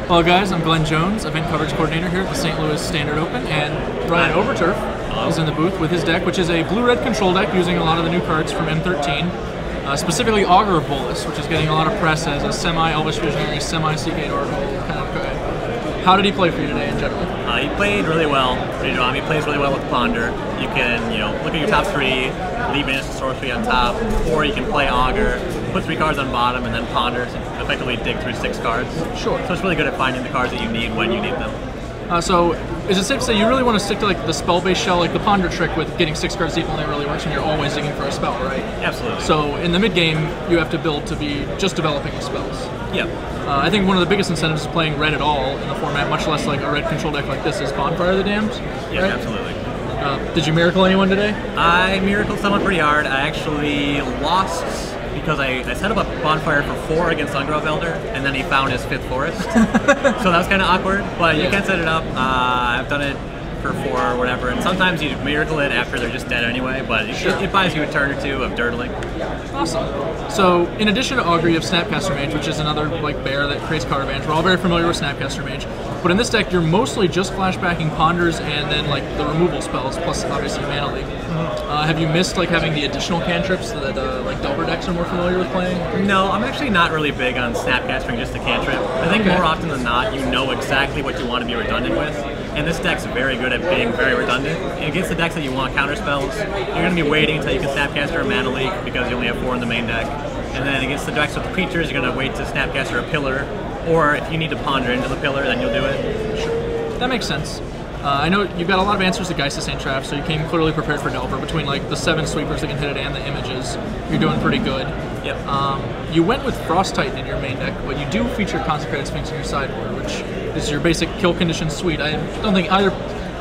Hello guys, I'm Glenn Jones, event coverage coordinator here at the St. Louis Standard Open, and Ryan Overturf is in the booth with his deck, which is a blue-red control deck using a lot of the new cards from M13, specifically Augur of Bolas, which is getting a lot of press as a semi-Elvish Visionary, semi-Seagate Oracle kind of guy. How did he play for you today in general? He played really well. He plays really well with Ponder. You can, look at your top three, leave an instant sorcery on top, or you can play Augur, put 3 cards on bottom, and then Ponder, effectively dig through 6 cards. Sure. So it's really good at finding the cards that you need when you need them. So is it safe to say you really want to stick to like the spell-based shell, like the Ponder trick with getting 6 cards deep only really works when you're always digging for a spell, right? Absolutely. So in the mid-game, you have to build to be just developing with spells. Yep. I think one of the biggest incentives of playing red at all in the format, much less like a red control deck like this, is Bonfire of the Damned. Yeah, right? Absolutely. Did you miracle anyone today? I miracled someone pretty hard. I actually lost because I set up a Bonfire for 4 against Augur of Elder, and then he found his 5th forest. So that was kind of awkward, but you can set it up. I've done it for 4 or whatever, and sometimes you miracle it after they're just dead anyway, but it buys you a turn or 2 of dirtling. Awesome. So in addition to Augur, you have Snapcaster Mage, which is another like bear that creates card advantage. We're all very familiar with Snapcaster Mage, but in this deck you're mostly just flashbacking Ponders and then like the removal spells, plus obviously Mana Leak. Have you missed like having the additional cantrips that like Delver decks are more familiar with playing? No, I'm actually not really big on Snapcastering just a cantrip. I think more often than not you know exactly what you want to be redundant with. And this deck's very good at being very redundant. Against the decks that you want counter spells, you're going to be waiting until you can Snapcaster a Mana Leak because you only have 4 in the main deck. And then against the decks with the creatures, you're going to wait to Snapcaster a Pillar, or if you need to Ponder into the Pillar, then you'll do it. Sure. That makes sense. I know you've got a lot of answers to Geist of St. Trapp, so you came clearly prepared for Delver. Between like the 7 sweepers that can hit it and the images, you're doing pretty good. Yep. You went with Frost Titan in your main deck, but you do feature Consecrated Sphinx in your sideboard, which is your basic kill condition suite. I don't think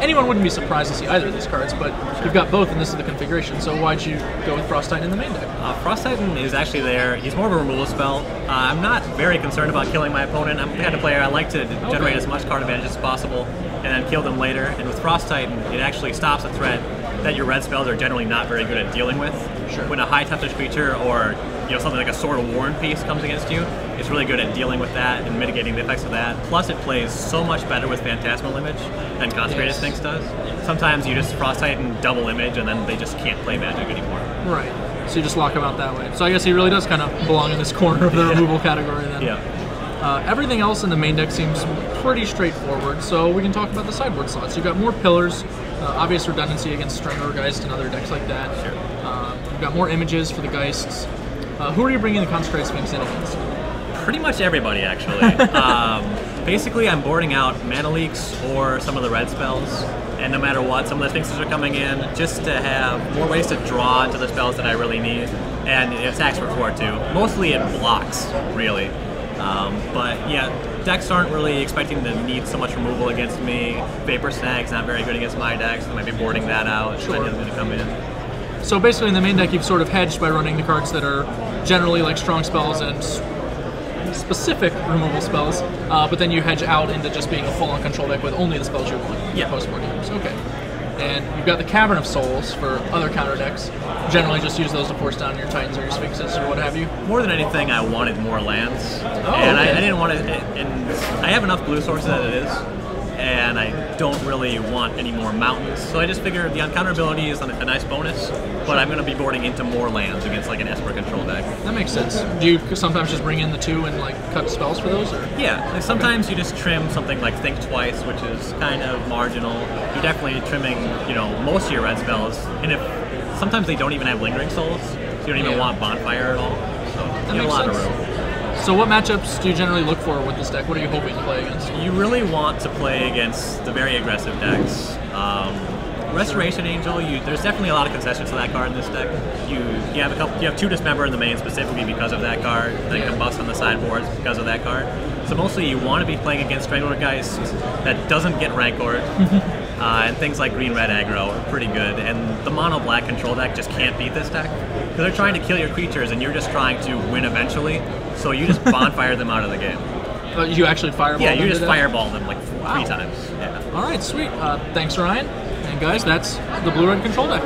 anyone wouldn't be surprised to see either of these cards, but you've got both, and this is the configuration. So why'd you go with Frost Titan in the main deck? Frost Titan is actually there. He's more of a removal spell. I'm not very concerned about killing my opponent. I'm the kind of player I like to generate as much card advantage as possible and then kill them later. And with Frost Titan, it actually stops a threat that your red spells are generally not very good at dealing with. Sure. When a high toughness creature or something like a Sword of Warren piece comes against you, it's really good at dealing with that and mitigating the effects of that. Plus, it plays so much better with Phantasmal Image than Consecrated Sphinx does. Sometimes you just Frost Titan double image and then they just can't play Magic anymore. Right. So you just lock him out that way. So I guess he really does kind of belong in this corner of the removal category then. Yeah. Everything else in the main deck seems pretty straightforward, so we can talk about the sideboard slots. You've got more pillars, obvious redundancy against Stringer or Geist and other decks like that. Sure. You've got more images for the Geists. Who are you bringing the Consecrated Sphinx in against? Pretty much everybody, actually. Basically, I'm boarding out Mana Leaks or some of the red spells, and no matter what, some of the Sphinxes are coming in just to have more ways to draw into the spells that I really need, and it attacks for 4 too. Mostly it blocks, really. But yeah, decks aren't really expecting to need so much removal against me. Vapor Snag's not very good against my decks, so I might be boarding that out. Sure. I need them to come in. So basically in the main deck you've sort of hedged by running the cards that are generally like strong spells and specific removal spells, but then you hedge out into just being a full-on control deck with only the spells you want post-board games. Okay. And you've got the Cavern of Souls for other counter decks. Generally just use those to force down your Titans or your Sphinxes or what have you. More than anything, I wanted more lands. And I didn't want to, and I have enough blue sources as it is, and I don't really want any more mountains. So I just figured the uncounterability is a nice bonus, but I'm going to be boarding into more lands against like an Esper control deck. That makes sense. Do you sometimes just bring in the 2 and like cut spells for those? Or? Yeah, like sometimes you just trim something like Think Twice, which is kind of marginal. You're definitely trimming, most of your red spells, and if sometimes they don't even have Lingering Souls, so you don't even want Bonfire at all. So you have a lot of room. So what matchups do you generally look for with this deck? What are you hoping to play against? You really want to play against the very aggressive decks. Restoration Angel, there's definitely a lot of concessions to that card in this deck. You have 2 Dismember in the main specifically because of that card, then Combust on the sideboards because of that card. So mostly you want to be playing against Strangler Geist that doesn't get Rancored, and things like green-red aggro are pretty good, and the mono-black control deck just can't beat this deck, because they're trying to kill your creatures and you're just trying to win eventually, so you just Bonfire them out of the game. You actually fireball them? Yeah, you just fireball them like 3 times. Yeah. Alright, sweet. Thanks, Ryan. And guys, that's the blue-red control deck.